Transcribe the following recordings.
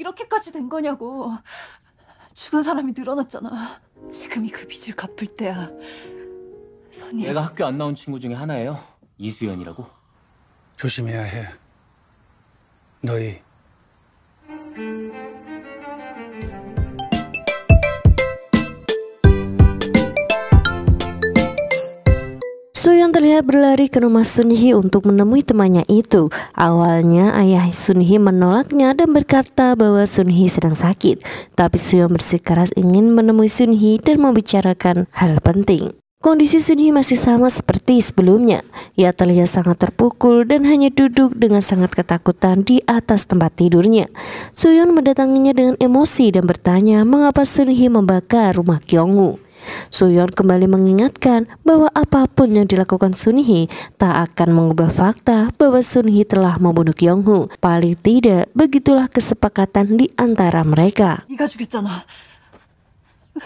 이렇게까지 된 거냐고. 죽은 사람이 늘어났잖아. 지금이 그 빚을 갚을 때야. 선이. 얘가 학교 안 나온 친구 중에 하나예요. 이수연이라고. 조심해야 해. 너희. Suyeon terlihat berlari ke rumah Sunhee untuk menemui temannya itu. Awalnya ayah Sunhee menolaknya dan berkata bahwa Sunhee sedang sakit. Tapi Suyeon bersikeras ingin menemui Sunhee dan membicarakan hal penting. Kondisi Sunhee masih sama seperti sebelumnya. Ia terlihat sangat terpukul dan hanya duduk dengan sangat ketakutan di atas tempat tidurnya. Suyeon mendatanginya dengan emosi dan bertanya mengapa Sunhee membakar rumah Kyung-woo. Suyeon kembali mengingatkan bahwa apapun yang dilakukan Sunhee tak akan mengubah fakta bahwa Sunhee telah membunuh Kyung-woo. Paling tidak, begitulah kesepakatan di antara mereka. 네가 죽였잖아.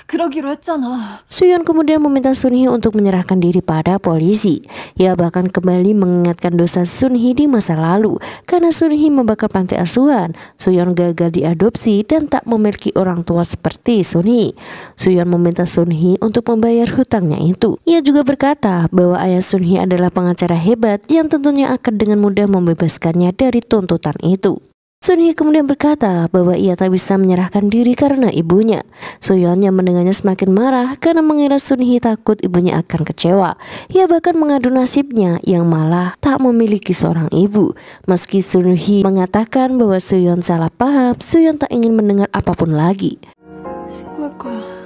그러기로 했잖아. Suyeon kemudian meminta Sunhee untuk menyerahkan diri pada polisi. Ia bahkan kembali mengingatkan dosa Sunhee di masa lalu karena Sunhee membakar panti asuhan. Suyeon gagal diadopsi dan tak memiliki orang tua seperti Sunhee. Suyeon meminta Sunhee untuk membayar hutangnya itu. Ia juga berkata bahwa ayah Sunhee adalah pengacara hebat yang tentunya akan dengan mudah membebaskannya dari tuntutan itu. Sunhee kemudian berkata bahwa ia tak bisa menyerahkan diri karena ibunya. Suyeon yang mendengarnya semakin marah karena mengira Sunhee takut ibunya akan kecewa. Ia bahkan mengadu nasibnya yang malah tak memiliki seorang ibu. Meski Sunhee mengatakan bahwa Suyeon salah paham, Suyeon tak ingin mendengar apapun lagi. 신고할 거야.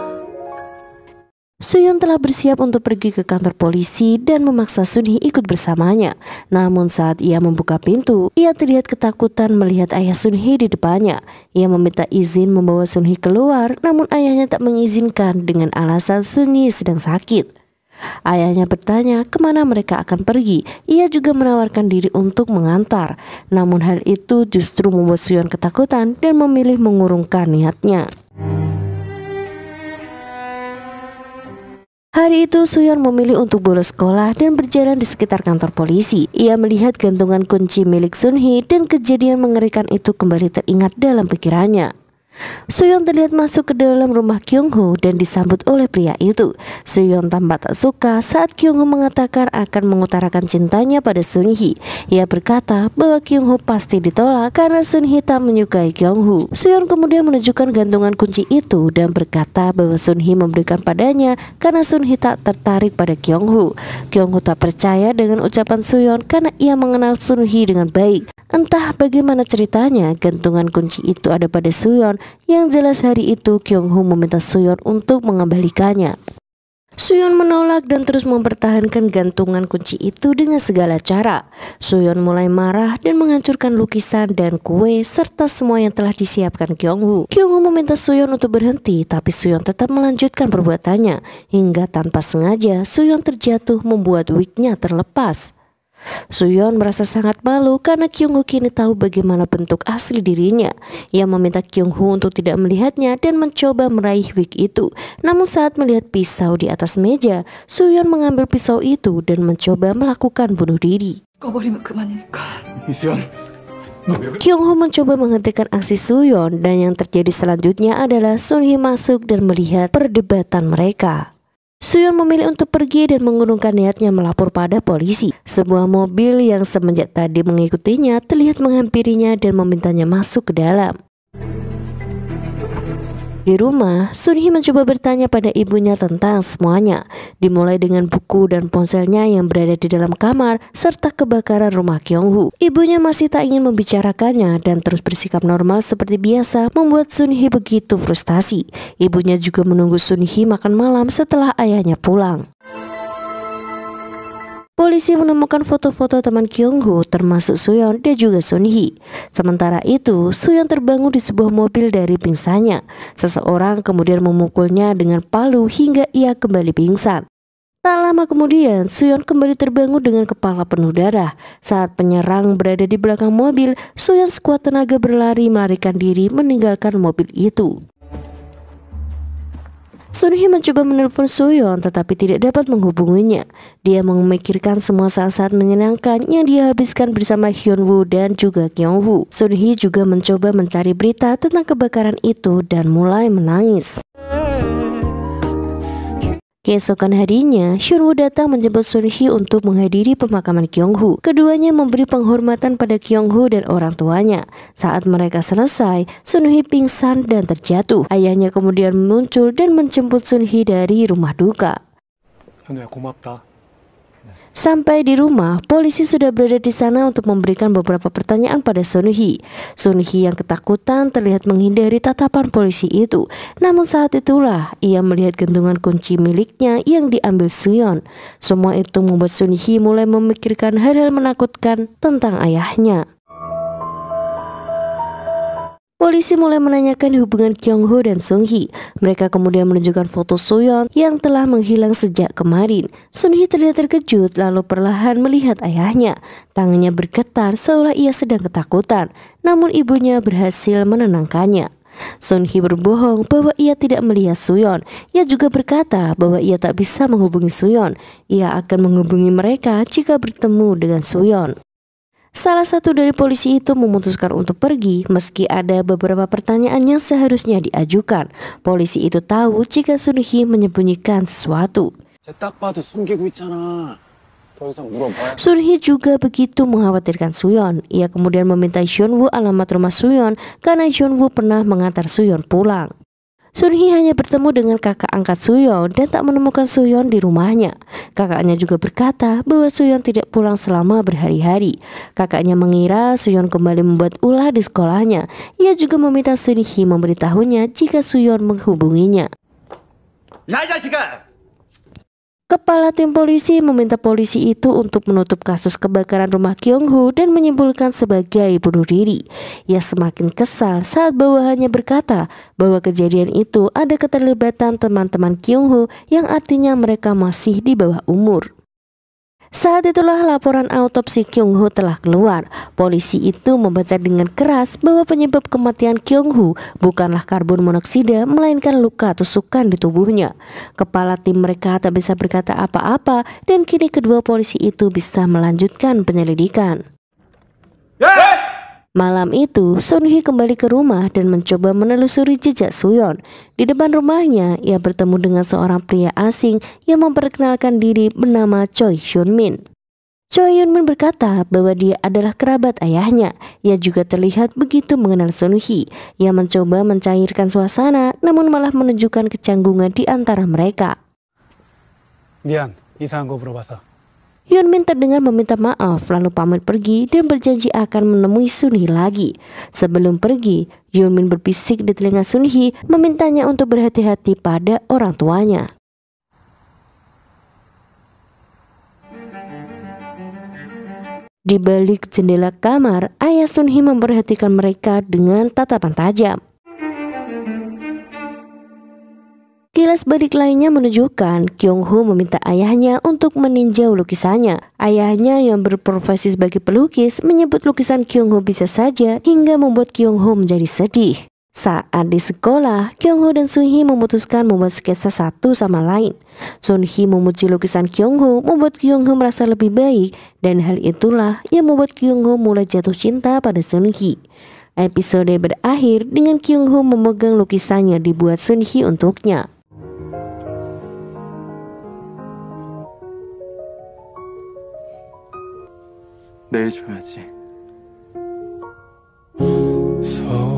Suyeon telah bersiap untuk pergi ke kantor polisi dan memaksa Sunhee ikut bersamanya. Namun saat ia membuka pintu, ia terlihat ketakutan melihat ayah Sunhee di depannya. Ia meminta izin membawa Sunhee keluar, namun ayahnya tak mengizinkan dengan alasan Sunhee sedang sakit. Ayahnya bertanya kemana mereka akan pergi. Ia juga menawarkan diri untuk mengantar. Namun hal itu justru membuat Suyeon ketakutan dan memilih mengurungkan niatnya. Hari itu Suyeon memilih untuk bolos sekolah dan berjalan di sekitar kantor polisi. Ia melihat gantungan kunci milik Sunhee dan kejadian mengerikan itu kembali teringat dalam pikirannya. Suyeon terlihat masuk ke dalam rumah Kyung-woo dan disambut oleh pria itu. Suyeon tampak tak suka saat Kyung-woo mengatakan akan mengutarakan cintanya pada Sunhee. Ia berkata bahwa Kyung-woo pasti ditolak karena Sunhee tak menyukai Kyung-woo. Suyeon kemudian menunjukkan gantungan kunci itu dan berkata bahwa Sunhee memberikan padanya karena Sunhee tak tertarik pada Kyung-woo. Kyung-woo tak percaya dengan ucapan Suyeon karena ia mengenal Sunhee dengan baik. Entah bagaimana ceritanya, gantungan kunci itu ada pada Suyeon. Yang jelas hari itu Kyung-woo meminta Suyeon untuk mengembalikannya. Suyeon menolak dan terus mempertahankan gantungan kunci itu dengan segala cara. Suyeon mulai marah dan menghancurkan lukisan dan kue serta semua yang telah disiapkan Kyung-woo. Kyung-woo meminta Suyeon untuk berhenti, tapi Suyeon tetap melanjutkan perbuatannya. Hingga tanpa sengaja Suyeon terjatuh membuat wignya terlepas. Suyeon merasa sangat malu karena Kyung-woo kini tahu bagaimana bentuk asli dirinya. Ia meminta Kyung-woo untuk tidak melihatnya dan mencoba meraih wig itu. Namun saat melihat pisau di atas meja, Suyeon mengambil pisau itu dan mencoba melakukan bunuh diri. 꺼버리면 그만이니까. 이수연. Kyung-woo mencoba menghentikan aksi Suyeon dan yang terjadi selanjutnya adalah Sunhee masuk dan melihat perdebatan mereka. Suyeon memilih untuk pergi dan mengurungkan niatnya melapor pada polisi. Sebuah mobil yang semenjak tadi mengikutinya terlihat menghampirinya dan memintanya masuk ke dalam. Di rumah, Sunhee mencoba bertanya pada ibunya tentang semuanya, dimulai dengan buku dan ponselnya yang berada di dalam kamar, serta kebakaran rumah Kyung-woo. Ibunya masih tak ingin membicarakannya dan terus bersikap normal seperti biasa, membuat Sunhee begitu frustasi. Ibunya juga menunggu Sunhee makan malam setelah ayahnya pulang. Polisi menemukan foto-foto teman Kyung-woo termasuk Suyeon dan juga Sunhee. Sementara itu, Suyeon terbangun di sebuah mobil dari pingsannya. Seseorang kemudian memukulnya dengan palu hingga ia kembali pingsan. Tak lama kemudian, Suyeon kembali terbangun dengan kepala penuh darah. Saat penyerang berada di belakang mobil, Suyeon sekuat tenaga berlari melarikan diri meninggalkan mobil itu. Sun-hee mencoba menelpon Soo-yeon tetapi tidak dapat menghubunginya. Dia memikirkan semua saat-saat menyenangkan yang dia habiskan bersama Hyun-woo dan juga Kyung-woo. Sun-hee juga mencoba mencari berita tentang kebakaran itu dan mulai menangis. Keesokan harinya, Hyun-woo datang menjemput Sun-hee untuk menghadiri pemakaman Kyung-woo. Keduanya memberi penghormatan pada Kyung-woo dan orang tuanya. Saat mereka selesai, Sun-hee pingsan dan terjatuh. Ayahnya kemudian muncul dan menjemput Sun-hee dari rumah duka. 현우야 고맙다. Sampai di rumah, polisi sudah berada di sana untuk memberikan beberapa pertanyaan pada Sun-hee. Sun-hee yang ketakutan terlihat menghindari tatapan polisi itu. Namun saat itulah ia melihat gantungan kunci miliknya yang diambil Soo-yeon. Semua itu membuat Sun-hee mulai memikirkan hal-hal menakutkan tentang ayahnya. Polisi mulai menanyakan hubungan Kyung-woo dan Sun-hee. Mereka kemudian menunjukkan foto Soo-yeon yang telah menghilang sejak kemarin. Sun-hee terlihat terkejut lalu perlahan melihat ayahnya. Tangannya bergetar seolah ia sedang ketakutan. Namun ibunya berhasil menenangkannya. Sun-hee berbohong bahwa ia tidak melihat Soo-yeon. Ia juga berkata bahwa ia tak bisa menghubungi Soo-yeon. Ia akan menghubungi mereka jika bertemu dengan Soo-yeon. Salah satu dari polisi itu memutuskan untuk pergi meski ada beberapa pertanyaan yang seharusnya diajukan. Polisi itu tahu jika Sun-hee menyembunyikan sesuatu. 딱 봐도 숨기고 있잖아. 더 이상 물어봐야. Sun-hee juga begitu mengkhawatirkan Soo-yeon. Ia kemudian meminta Hyun-woo alamat rumah Soo-yeon karena Hyun-woo pernah mengantar Soo-yeon pulang. Sun-hee hanya bertemu dengan kakak angkat Soo-yeon dan tak menemukan Soo-yeon di rumahnya. Kakaknya juga berkata bahwa Soo-yeon tidak pulang selama berhari-hari. Kakaknya mengira Soo-yeon kembali membuat ulah di sekolahnya. Ia juga meminta Sun-hee memberitahunya jika Soo-yeon menghubunginya. 야, 이 자식아! Kepala tim polisi meminta polisi itu untuk menutup kasus kebakaran rumah Kyung-woo dan menyimpulkan sebagai bunuh diri. Ia semakin kesal saat bawahannya berkata bahwa kejadian itu ada keterlibatan teman-teman Kyung-woo yang artinya mereka masih di bawah umur. Saat itulah laporan autopsi Kyung-woo telah keluar. Polisi itu membaca dengan keras bahwa penyebab kematian Kyung-woo bukanlah karbon monoksida melainkan luka tusukan di tubuhnya. Kepala tim mereka tak bisa berkata apa-apa dan kini kedua polisi itu bisa melanjutkan penyelidikan. Malam itu, Sun-hee kembali ke rumah dan mencoba menelusuri jejak Soo-yeon. Di depan rumahnya, ia bertemu dengan seorang pria asing yang memperkenalkan diri bernama Choi Hyun-min. Choi Hyun-min berkata bahwa dia adalah kerabat ayahnya. Ia juga terlihat begitu mengenal Sun-hee. Ia mencoba mencairkan suasana, namun malah menunjukkan kecanggungan di antara mereka. 미안, 이상한 거 물어봐서. Hyun-min terdengar meminta maaf lalu pamit pergi dan berjanji akan menemui Sun-hee lagi. Sebelum pergi, Hyun-min berbisik di telinga Sun-hee memintanya untuk berhati-hati pada orang tuanya. Di balik jendela kamar, ayah Sun-hee memperhatikan mereka dengan tatapan tajam. Kilas balik lainnya menunjukkan Kyung-woo meminta ayahnya untuk meninjau lukisannya. Ayahnya yang berprofesi sebagai pelukis menyebut lukisan Kyung-woo bisa saja hingga membuat Kyung-woo menjadi sedih. Saat di sekolah, Kyung-woo dan Sun-hee memutuskan membuat sketsa satu sama lain. Sun-hee memuji lukisan Kyung-woo membuat Kyung-woo merasa lebih baik dan hal itulah yang membuat Kyung-woo mulai jatuh cinta pada Sun-hee. Episode berakhir dengan Kyung-woo memegang lukisan yang dibuat Sun-hee untuknya. 내일 줘야지. 서